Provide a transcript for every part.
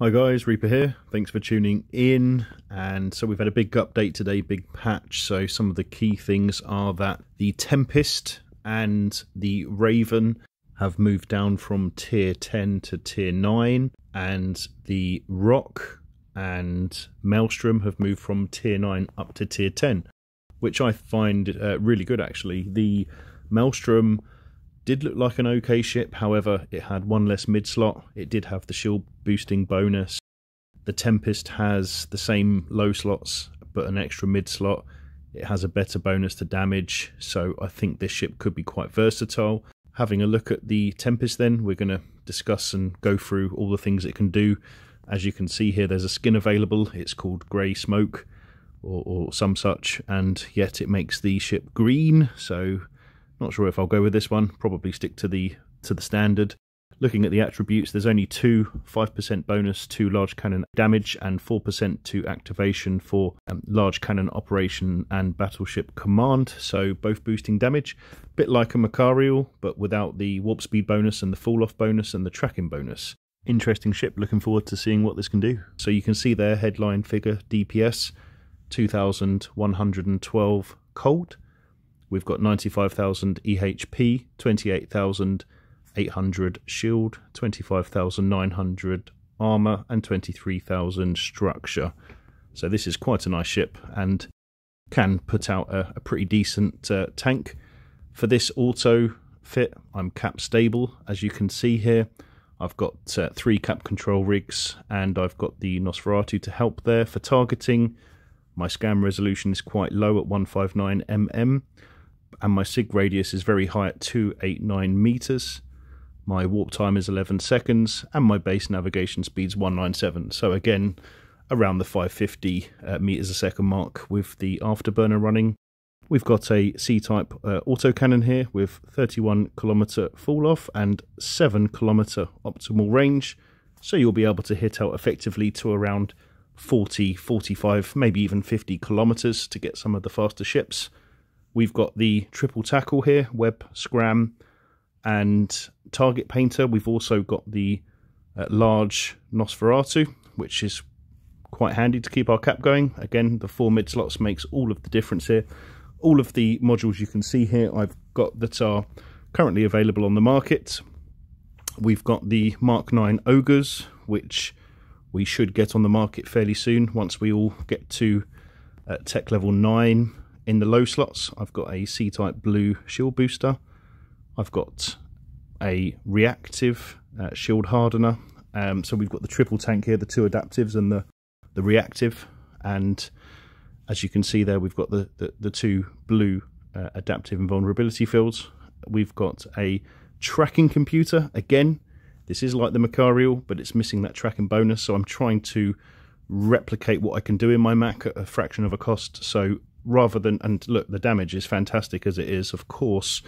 Hi guys, Reaper here. Thanks for tuning in. And so we've had a big update today, big patch. So some of the key things are that the Tempest and the Raven have moved down from tier 10 to tier 9, and the Rock and Maelstrom have moved from tier 9 up to tier 10, which I find really good actually. The Maelstrom did look like an okay ship, however it had one less mid slot. It did have the shield boosting bonus. The Tempest has the same low slots but an extra mid slot. It has a better bonus to damage, so I think this ship could be quite versatile. Having a look at the Tempest then, we're going to discuss and go through all the things it can do. As you can see here, there's a skin available. It's called Grey Smoke or some such, and yet it makes the ship green, so not sure if I'll go with this one. Probably stick to the standard. Looking at the attributes, there's only 5% bonus to large cannon damage and 4% to activation for large cannon operation and battleship command, so both boosting damage. Bit like a Machariel, but without the warp speed bonus and the fall off bonus and the tracking bonus. Interesting ship, looking forward to seeing what this can do. So you can see there, headline figure, DPS, 2,112 cold. We've got 95,000 EHP, 28,800 shield, 25,900 armor, and 23,000 structure. So this is quite a nice ship and can put out a pretty decent tank. For this auto fit, I'm cap stable, as you can see here. I've got 3 cap control rigs, and I've got the Nosferatu to help there for targeting. My scan resolution is quite low at 159 mm. And my sig radius is very high at 289 meters. My warp time is 11 seconds, and my base navigation speed's 197. So again, around the 550 meters a second mark with the afterburner running. We've got a C-type autocannon here with 31 kilometer fall off and 7 kilometer optimal range. So you'll be able to hit out effectively to around 40, 45, maybe even 50 kilometers to get some of the faster ships. We've got the triple tackle here, web, scram, and target painter. We've also got the large Nosferatu, which is quite handy to keep our cap going. Again, the 4 mid slots makes all of the difference here. All of the modules you can see here I've got that are currently available on the market. We've got the Mark 9 Ogres, which we should get on the market fairly soon once we all get to tech level 9. In the low slots, I've got a C-type blue shield booster. I've got a reactive shield hardener. So we've got the triple tank here, the 2 adaptives and the reactive. And as you can see there, we've got the 2 blue adaptive invulnerability fields. We've got a tracking computer. Again, this is like the Machariel, but it's missing that tracking bonus. So I'm trying to replicate what I can do in my Mach at a fraction of a cost. So rather than, and look, the damage is fantastic as it is. Of course,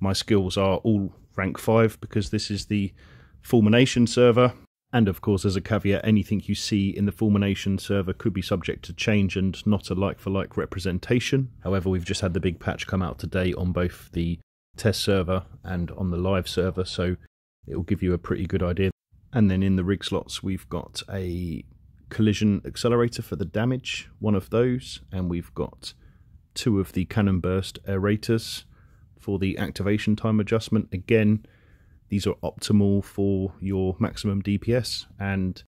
my skills are all rank 5 because this is the Fulmination server. And of course, as a caveat, anything you see in the Fulmination server could be subject to change and not a like-for-like representation. However, we've just had the big patch come out today on both the test server and on the live server, so it will give you a pretty good idea. And then in the rig slots, we've got a collision accelerator for the damage, one of those, and we've got 2 of the cannon burst aerators for the activation time adjustment. Again, these are optimal for your maximum DPS, and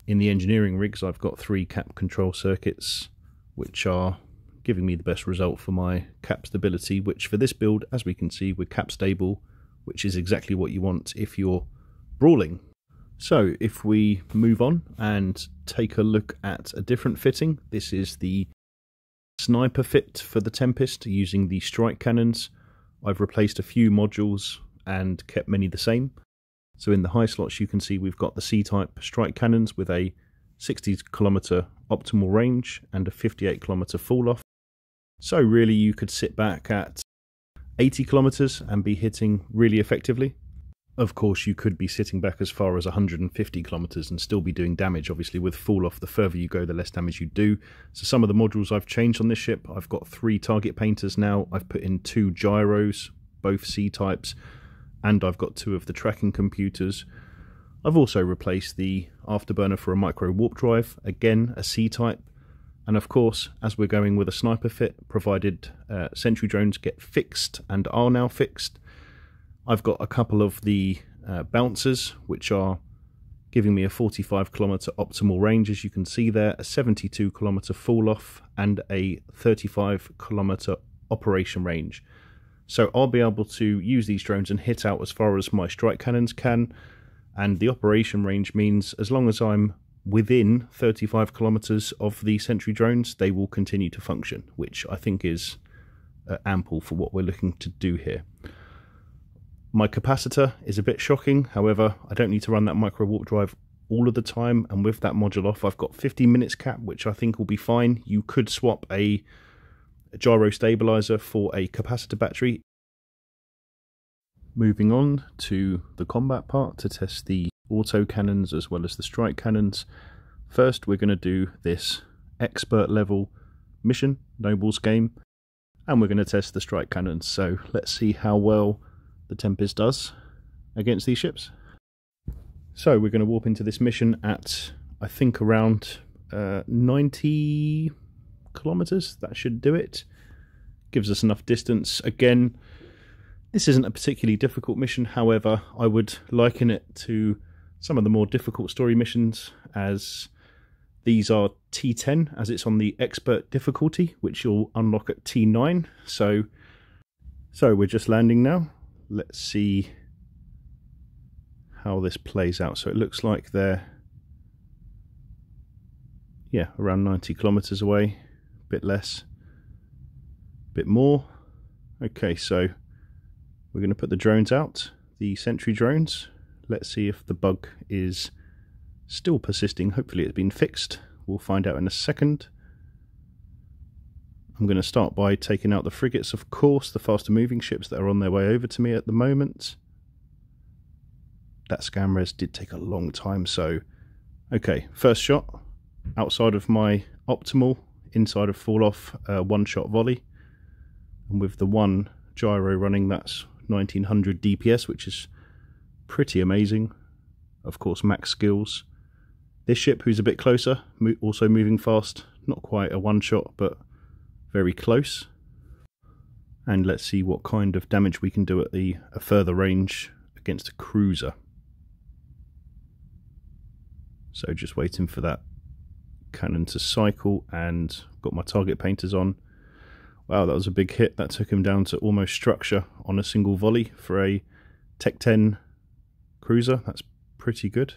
in the engineering rigs I've got 3 cap control circuits which are giving me the best result for my cap stability, which for this build, as we can see, we're cap stable, which is exactly what you want if you're brawling. So if we move on and take a look at a different fitting, this is the sniper fit for the Tempest using the strike cannons. I've replaced a few modules and kept many the same. So in the high slots you can see we've got the C-type strike cannons with a 60 kilometer optimal range and a 58 kilometer fall off. So really you could sit back at 80 kilometers and be hitting really effectively. Of course, you could be sitting back as far as 150 kilometers and still be doing damage. Obviously, with fall off, the further you go, the less damage you do. So some of the modules I've changed on this ship, I've got 3 target painters now. I've put in 2 gyros, both C-types, and I've got 2 of the tracking computers. I've also replaced the afterburner for a micro warp drive, again a C-type, and of course, as we're going with a sniper fit, provided sentry drones get fixed and are now fixed, I've got a couple of the bouncers which are giving me a 45 kilometer optimal range, as you can see there, a 72 kilometer fall off and a 35 kilometer operation range. So I'll be able to use these drones and hit out as far as my strike cannons can, and the operation range means as long as I'm within 35 kilometers of the sentry drones, they will continue to function, which I think is ample for what we're looking to do here. My capacitor is a bit shocking, however, I don't need to run that micro warp drive all of the time, and with that module off, I've got 15 minutes cap, which I think will be fine. You could swap a gyro stabilizer for a capacitor battery. Moving on to the combat part to test the auto cannons as well as the strike cannons. First, we're going to do this expert level mission, Nobles game, and we're going to test the strike cannons. So let's see how well the Tempest does against these ships. So we're going to warp into this mission at, I think, around 90 kilometers. That should do it. Gives us enough distance. Again, this isn't a particularly difficult mission, however, I would liken it to some of the more difficult story missions, as these are T10, as it's on the expert difficulty, which you'll unlock at T9. So we're just landing now. Let's see how this plays out. So it looks like they're, yeah, around 90 kilometers away, a bit less, a bit more. Okay, so we're going to put the drones out, the sentry drones. Let's see if the bug is still persisting. Hopefully it's been fixed. We'll find out in a second. I'm going to start by taking out the frigates, of course, the faster moving ships that are on their way over to me at the moment. That scan res did take a long time, so okay, first shot outside of my optimal, inside of fall off, one-shot volley, and with the one gyro running, that's 1900 DPS, which is pretty amazing. Of course, max skills. This ship, who's a bit closer, also moving fast, not quite a one-shot, but very close. And let's see what kind of damage we can do at a further range against a cruiser. So just waiting for that cannon to cycle, and got my target painters on. Wow, that was a big hit. That took him down to almost structure on a single volley for a Tech 10 cruiser. That's pretty good.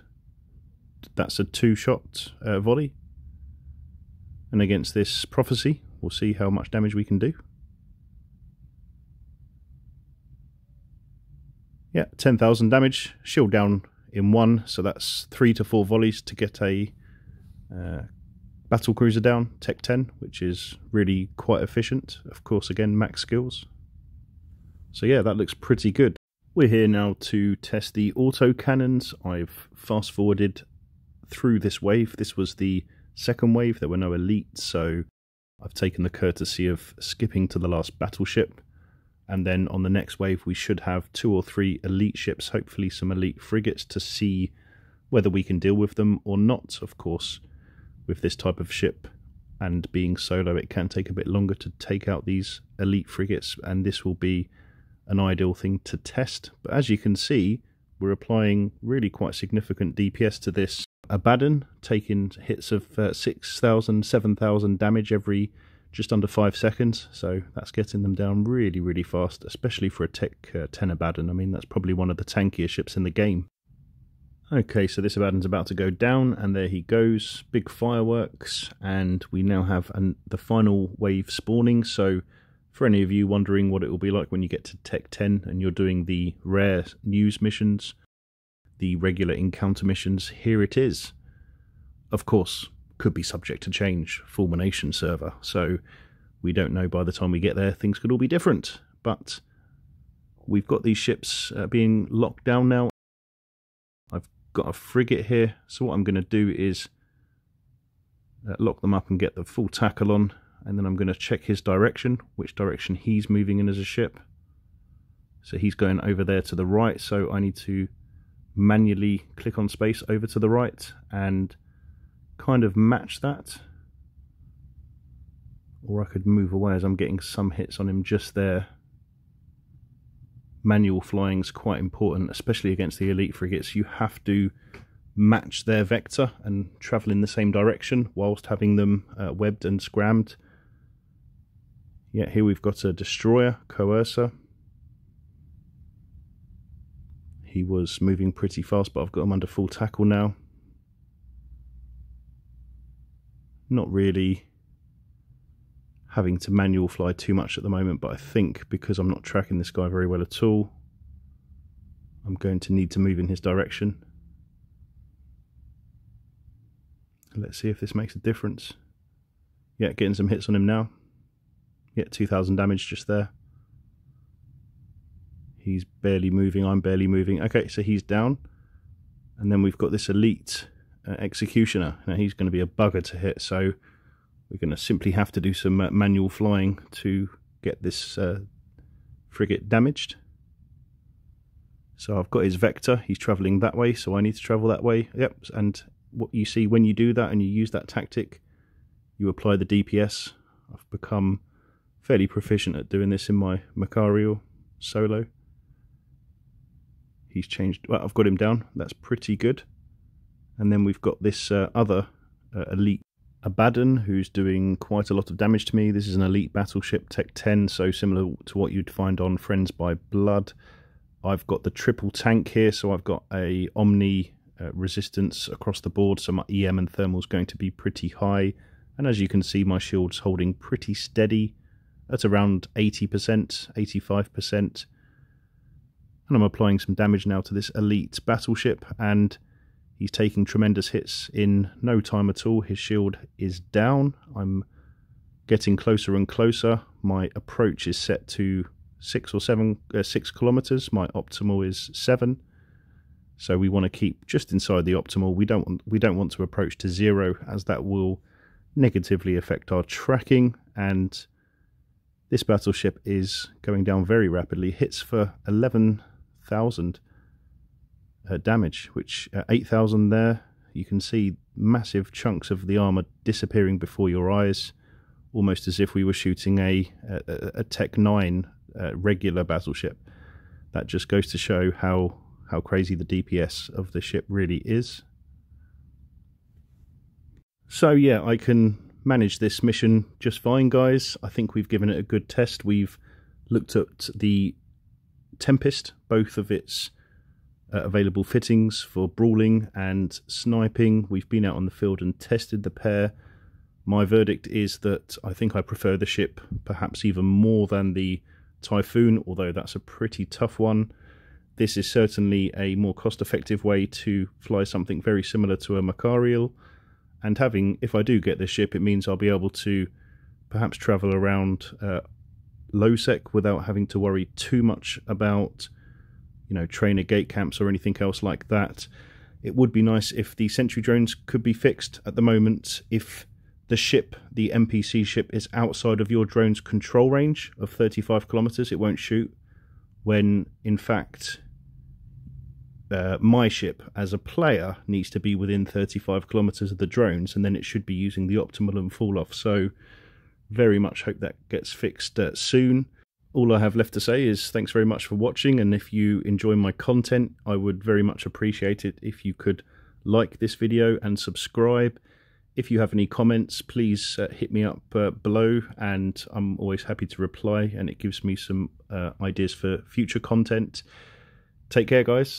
That's a two-shot volley. And against this Prophecy, we'll see how much damage we can do. Yeah, 10,000 damage. Shield down in one, so that's 3 to 4 volleys to get a battle cruiser down, Tech 10, which is really quite efficient. Of course, again, max skills. So yeah, that looks pretty good. We're here now to test the auto cannons. I've fast forwarded through this wave. This was the second wave. There were no elites, so I've taken the courtesy of skipping to the last battleship, and then on the next wave we should have 2 or 3 elite ships, hopefully some elite frigates, to see whether we can deal with them or not. Of course, with this type of ship and being solo, it can take a bit longer to take out these elite frigates, and this will be an ideal thing to test. But as you can see, we're applying really quite significant DPS to this Abaddon, taking hits of 6,000, 7,000 damage every just under 5 seconds. So that's getting them down really, really fast, especially for a Tech 10 Abaddon. I mean, that's probably one of the tankier ships in the game. Okay, so this Abaddon's about to go down, and there he goes. Big fireworks, and we now have the final wave spawning. So for any of you wondering what it will be like when you get to Tech 10 and you're doing the rare news missions, the regular encounter missions, here it is. Of course, could be subject to change, Fulmination server, so we don't know by the time we get there. Things could all be different, but we've got these ships being locked down now. I've got a frigate here, so what I'm going to do is lock them up and get the full tackle on, and then I'm going to check his direction, which direction he's moving in as a ship. So he's going over there to the right, so I need to manually click on space over to the right and kind of match that, or I could move away as I'm getting some hits on him just there. Manual flying is quite important, especially against the elite frigates. You have to match their vector and travel in the same direction whilst having them webbed and scrammed. Yeah, here we've got a destroyer, Coercer. He was moving pretty fast, but I've got him under full tackle now. Not really having to manual fly too much at the moment, but I think because I'm not tracking this guy very well at all, I'm going to need to move in his direction. Let's see if this makes a difference. Yeah, getting some hits on him now. Yeah, 2,000 damage just there. He's barely moving, I'm barely moving. Okay, so he's down. And then we've got this elite executioner. Now he's going to be a bugger to hit, so we're going to simply have to do some manual flying to get this frigate damaged. So I've got his vector, he's travelling that way, so I need to travel that way. Yep, and what you see when you do that and you use that tactic, you apply the DPS. I've become fairly proficient at doing this in my Machariel solo. He's changed, well, I've got him down, that's pretty good. And then we've got this other elite Abaddon, who's doing quite a lot of damage to me. This is an elite battleship, Tech 10, so similar to what you'd find on Friends by Blood. I've got the triple tank here, so I've got a Omni resistance across the board, so my EM and thermal is going to be pretty high. And as you can see, my shield's holding pretty steady at around 80%, 85%. And I'm applying some damage now to this elite battleship, and he's taking tremendous hits in no time at all. His shield is down. I'm getting closer and closer. My approach is set to 6 kilometers. My optimal is 7. So we want to keep just inside the optimal. We don't want to approach to 0, as that will negatively affect our tracking. And this battleship is going down very rapidly. Hits for 11,000 damage, which 8,000 there. You can see massive chunks of the armor disappearing before your eyes, almost as if we were shooting a Tech 9 regular battleship. That just goes to show how crazy the DPS of the ship really is. So yeah, I can manage this mission just fine, guys. I think we've given it a good test. We've looked at the Tempest, both of its available fittings for brawling and sniping. We've been out on the field and tested the pair. My verdict is that I think I prefer the ship perhaps even more than the Typhoon, although that's a pretty tough one. This is certainly a more cost-effective way to fly something very similar to a Machariel. And having, if I do get this ship, it means I'll be able to perhaps travel around low sec without having to worry too much about, you know, trainer gate camps or anything else like that. It would be nice if the sentry drones could be fixed. At the moment, if the ship, the NPC ship, is outside of your drone's control range of 35 kilometers, it won't shoot, when in fact my ship as a player needs to be within 35 kilometers of the drones, and then it should be using the optimal and fall off. So very much hope that gets fixed soon. All I have left to say is thanks very much for watching, and if you enjoy my content, I would very much appreciate it if you could like this video and subscribe. If you have any comments, please hit me up below, and I'm always happy to reply, and it gives me some ideas for future content. Take care, guys.